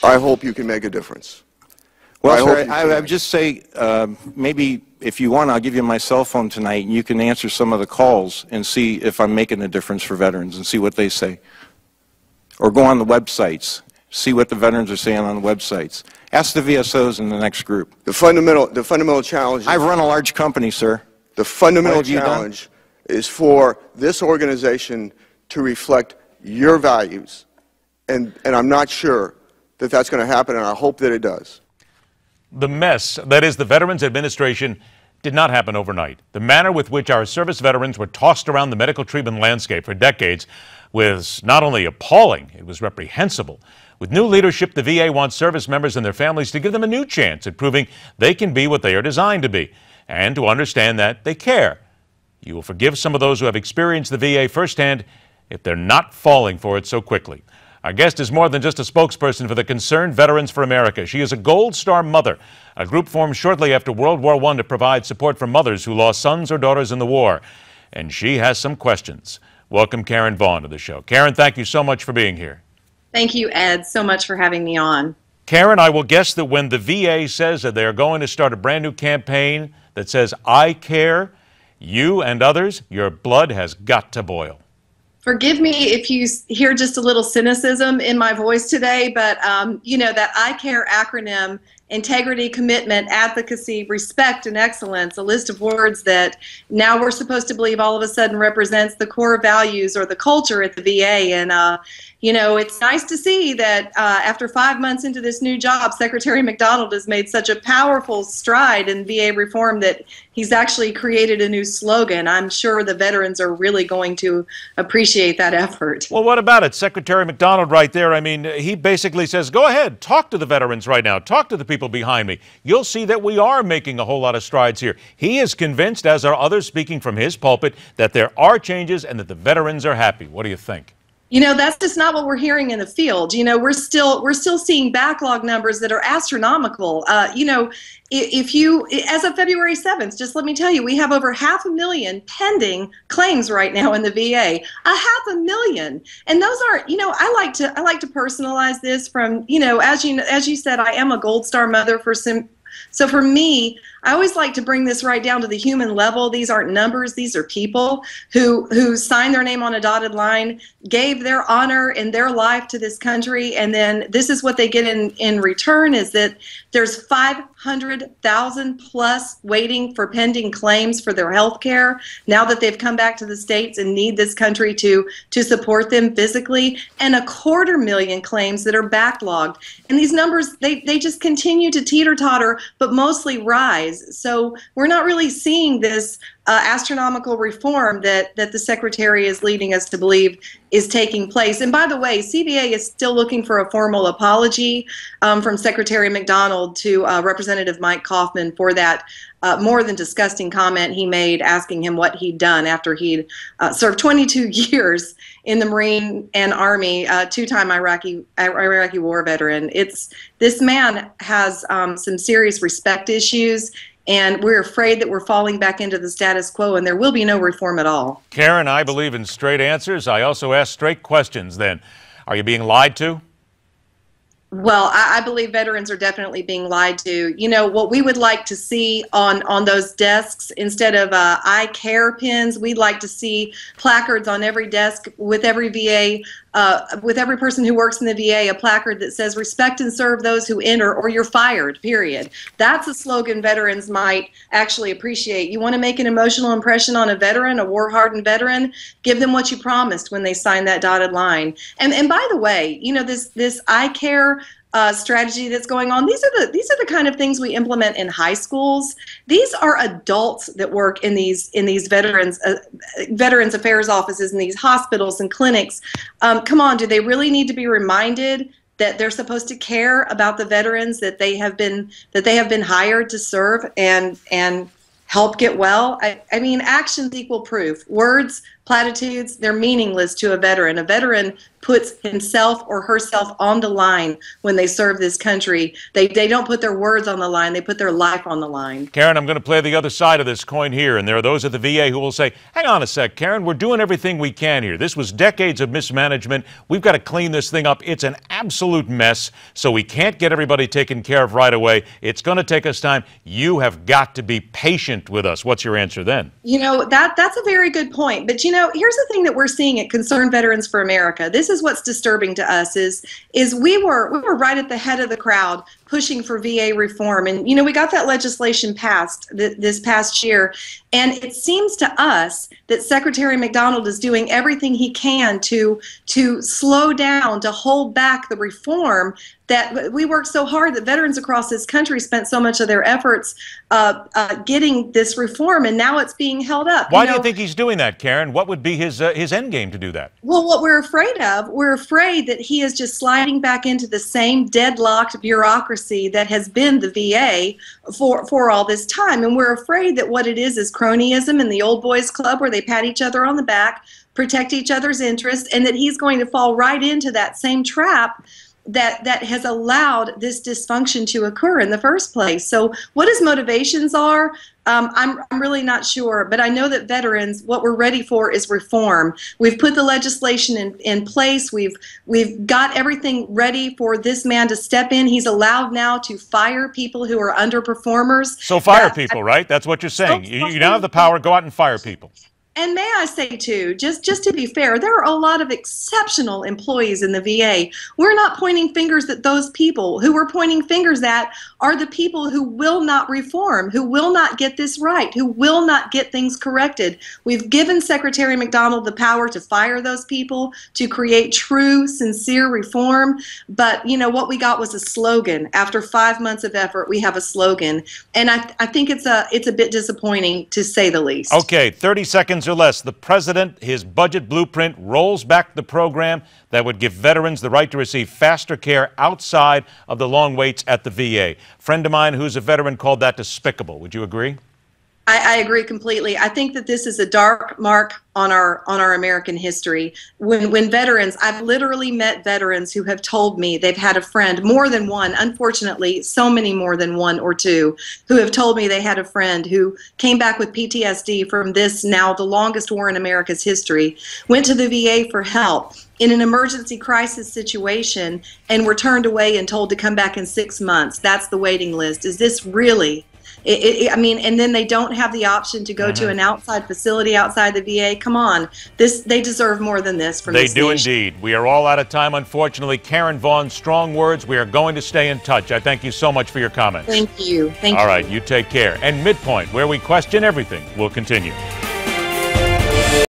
I hope you can make a difference. Well, sir, I would just say maybe if you want, I'll give you my cell phone tonight, and you can answer some of the calls and see if I'm making a difference for veterans and see what they say. Or go on the websites, see what the veterans are saying on the websites. Ask the VSOs in the next group. The fundamental challenge. I've run a large company, sir. The fundamental challenge is for this organization to reflect your values, and I'm not sure that that's going to happen, and I hope that it does. The mess that is the Veterans Administration did not happen overnight. The manner with which our service veterans were tossed around the medical treatment landscape for decades was not only appalling, it was reprehensible. With new leadership, the VA wants service members and their families to give them a new chance at proving they can be what they are designed to be, and to understand that they care. You will forgive some of those who have experienced the VA firsthand if they're not falling for it so quickly. Our guest is more than just a spokesperson for the Concerned Veterans for America. She is a Gold Star Mother, a group formed shortly after World War I to provide support for mothers who lost sons or daughters in the war. And she has some questions. Welcome Karen Vaughn to the show. Karen, thank you so much for being here. Thank you, Ed, so much for having me on. Karen, I will guess that when the VA says that they are going to start a brand new campaign that says, I care, you and others, your blood has got to boil. Forgive me if you hear just a little cynicism in my voice today, but you know, that I CARE acronym, integrity, commitment, advocacy, respect, and excellence, a list of words that now we're supposed to believe all of a sudden represents the core values or the culture at the VA. And you know, it's nice to see that after 5 months into this new job, Secretary McDonald has made such a powerful stride in VA reform that he's actually created a new slogan. I'm sure the veterans are really going to appreciate that effort. Well, what about it? Secretary McDonald right there, I mean, he basically says, go ahead, talk to the veterans right now, talk to the people behind me. You'll see that we are making a whole lot of strides here. He is convinced, as are others speaking from his pulpit, that there are changes and that the veterans are happy. What do you think? You know, that's just not what we're hearing in the field. You know, we're still seeing backlog numbers that are astronomical. You know, if you, as of February 7th, just let me tell you, we have over 500,000 pending claims right now in the VA. 500,000, and those aren't. You know, I like to personalize this from. You know, as you said, I am a Gold Star mother for some. So for me, I always like to bring this right down to the human level. These aren't numbers. These are people who signed their name on a dotted line, gave their honor and their life to this country, and then this is what they get in return, is that there's 500,000 plus waiting for pending claims for their health care now that they've come back to the States and need this country to support them physically, and 250,000 claims that are backlogged. And these numbers, they just continue to teeter-totter, but mostly rise. So we're not really seeing this astronomical reform that the Secretary is leading us to believe is taking place. And by the way, CVA is still looking for a formal apology from Secretary McDonald to Representative Mike Kaufman for that more than disgusting comment he made asking him what he'd done after he'd served 22 years in the Marine and Army, two-time Iraqi war veteran. This man has some serious respect issues, and we're afraid that we're falling back into the status quo, and there will be no reform at all. Karen, I believe in straight answers. I also ask straight questions then. Are you being lied to? Well, I believe veterans are definitely being lied to. You know, what we would like to see on those desks, instead of I CARE pins, we'd like to see placards on every desk with every VA, with every person who works in the VA, a placard that says respect and serve those who enter or you're fired, period. That's a slogan veterans might actually appreciate. You want to make an emotional impression on a veteran, a war-hardened veteran, give them what you promised when they signed that dotted line. And by the way, you know, this I CARE strategy that's going on, these are the kind of things we implement in high schools. These are adults that work in these veterans affairs offices in these hospitals and clinics. Come on, do they really need to be reminded that they're supposed to care about the veterans that they have been hired to serve and help get well? I mean, actions equal proof. Words platitudes, they're meaningless to a veteran. A veteran puts himself or herself on the line when they serve this country. They don't put their words on the line, they put their life on the line. Karen, I'm going to play the other side of this coin here, and there are those at the VA who will say, hang on a sec, Karen, we're doing everything we can here. This was decades of mismanagement. We've got to clean this thing up. It's an absolute mess, so we can't get everybody taken care of right away. It's going to take us time. You have got to be patient with us. What's your answer then? You know, that's a very good point. But, you know, here's the thing that we're seeing at Concerned Veterans for America. This is what's disturbing to us is we were right at the head of the crowd pushing for VA reform. And, you know, we got that legislation passed this past year. And it seems to us that Secretary McDonald is doing everything he can to slow down, to hold back the reform that we worked so hard, that veterans across this country spent so much of their efforts getting this reform, and now it's being held up. Why do you think he's doing that, Karen? What would be his end game to do that? Well, what we're afraid of, we're afraid that he is just sliding back into the same deadlocked bureaucracy that has been the VA for all this time. And we're afraid that what it is cronyism and the old boys club where they pat each other on the back, protect each other's interests, and that he's going to fall right into that same trap that has allowed this dysfunction to occur in the first place. So what his motivations are, I'm really not sure, but I know that veterans, what we're ready for is reform. We've put the legislation in place. We've got everything ready for this man to step in. He's allowed now to fire people who are underperformers. So fire people, right? That's what you're saying. You now have the power. Go out and fire people. And may I say, too, just to be fair, there are a lot of exceptional employees in the VA. We're not pointing fingers at those people. Who we're pointing fingers at are the people who will not reform, who will not get this right, who will not get things corrected. We've given Secretary McDonald the power to fire those people, to create true, sincere reform. But, you know, what we got was a slogan. After 5 months of effort, we have a slogan. And I think it's a bit disappointing, to say the least. Okay, 30 seconds or less. The president, his budget blueprint, rolls back the program that would give veterans the right to receive faster care outside of the long waits at the VA. A friend of mine who's a veteran called that despicable. Would you agree? I agree completely. I think that this is a dark mark on our American history. When veterans, I've literally met veterans who have told me they've had a friend, more than one, unfortunately, so many more than one or two, who have told me they had a friend who came back with PTSD from this, now the longest war in America's history, went to the VA for help in an emergency crisis situation, and were turned away and told to come back in 6 months. That's the waiting list. Is this really? I mean, and then they don't have the option to go to an outside facility outside the VA. Come on, they deserve more than this from this nation. They do indeed. We are all out of time, unfortunately. Karen Vaughn, strong words. We are going to stay in touch. I thank you so much for your comments. Thank you. Thank you. All right, you take care. And MidPoint, where we question everything, will continue.